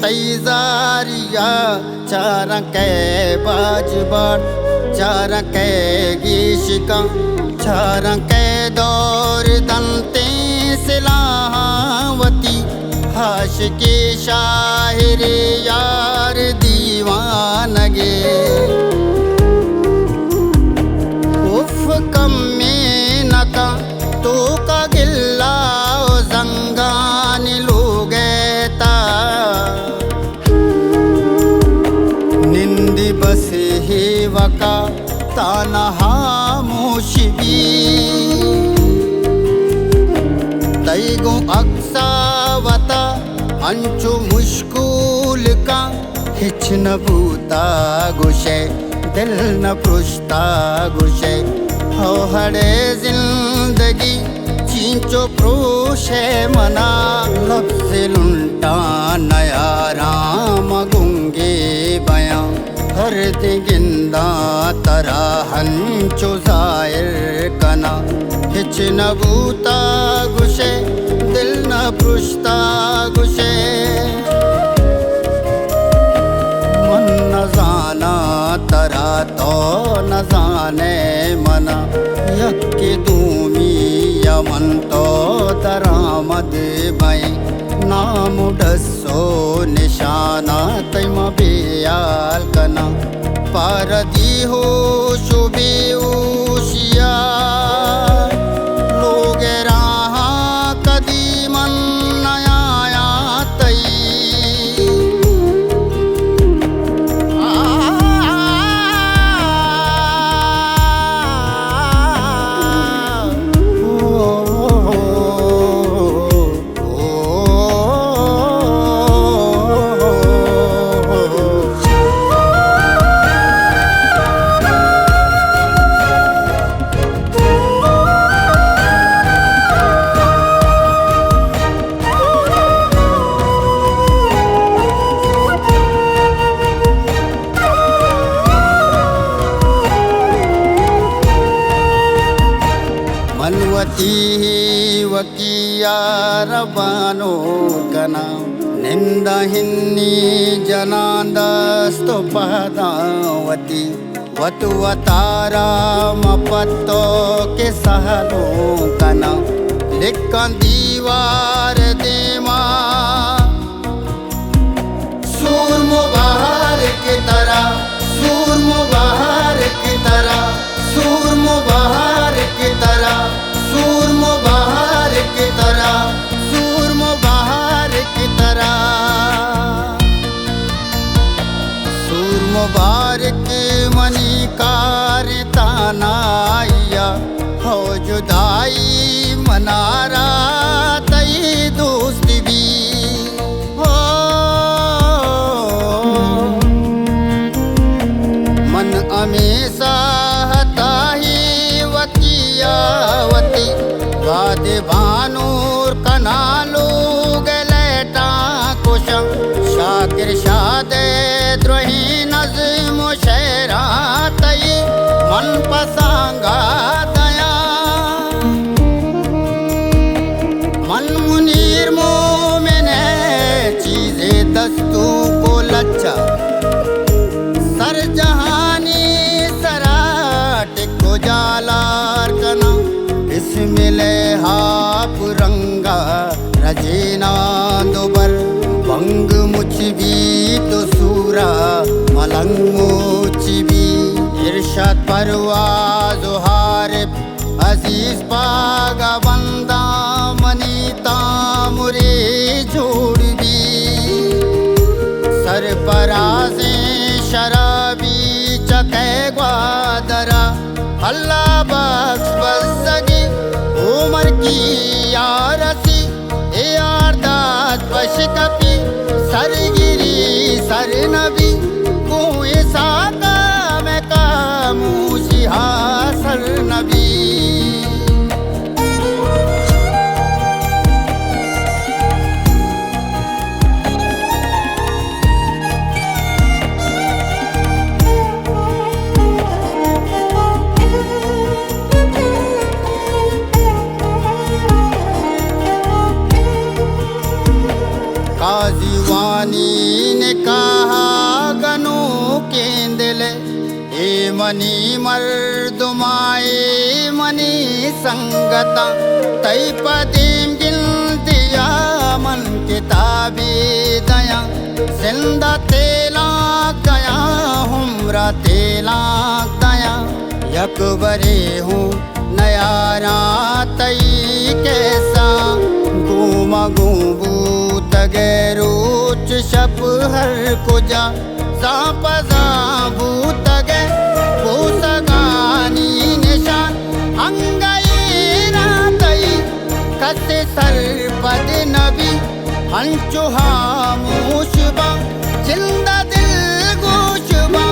तैजारिया चारके बाजबार चारके गीशिका चारके दौर दंते सिलावती हाश के शाहिर यार दीवानगे उफ कम में नका तो का गिल्ला जंगान लोगेता निंदी बस ही वका तानहा मोशिबी तैगो अक्सावता अंचु मुश्कुल का हिच न भूता गुशे दिल न पुश्ता गुशे हो हड़े जिंदगी चींचो प्रोशे मना लफ्ज़ लुंटा नया राम गुंगे बयां हर दिगिंदा तरा हंचो जायर कना हिच न भूता गुशे दिल न पुश्ता गुशे मन न जाना तरा तो न जाने मना यक्के दूमी यमन तो दरामद भई नाम डसो निशाना तैमा बेयाल कना पारदी हो शुभी उशिया लोग राहा कदीमन नया तई मनवती वकिया रबानो कना निंदा हिन्नी जनांदस्तो पदावती वतुवतारा मपत्तो के सहलो कना लिखन दीवार देमा सूर मुबाहर की तरह सूर मुबाहर की तरह सूर मुबाहर की तरह सूर मुबाहर की तरह सूर मुबाहर की तरह सूर मुबारक मनी कार तानाया हो जुदाई मनारा तई दोस्त भी हो मन हमेशा वती वाद भानूर कनालो गलेटा कुशम शाकिर शादे द्रोही नज़्म शेरा तई मन पसांगा दया मन मुनीर मोमिने चीज़े दस्तू को लच्चा सर जहानी सराट को जालार कना मिले हाप रंगा रजीना दोबर बंग मुचबी तो सूरा मलंग मुचबी इरशाद परवाज हारिब अजीज पागा बंदा मनीता मुरे जोड़ भी सरपराज़े शराबी चके ग्वादरा अल्लाह बख्श बज़गी उमर की यारसी यारदात बशकपी सरगिरी सर नबी कोई साका में कामूशी हासर नबी काजीवानी मर्दुमाए मनी संगता तई पदीम गिन दिया मन किताबी दया जिंदा तेला गया हुमरा तेला दया यकबरे हूँ नयारा तई कैसा घूमा घूबू तगे रोच शप हर कुजा सापजा भूतगे भूसगानी निशान अंगई रातई कसे सरपद नबी हंचुहा मूशबा जिंदा दिल गोशबा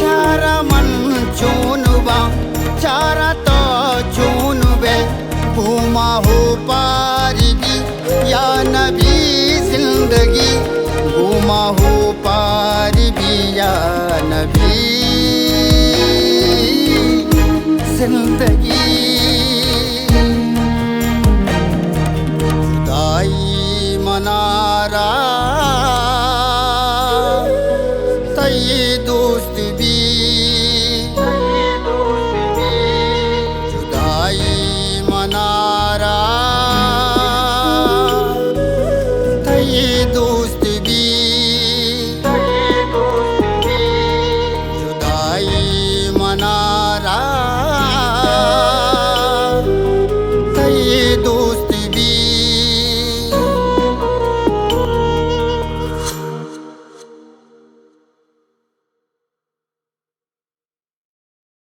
चारा मन चूनबा चारा तो चूनबे घूमा हो पारिगी या नबी जिंदगी घूमा हो पारिगी या नबी जिंदगी।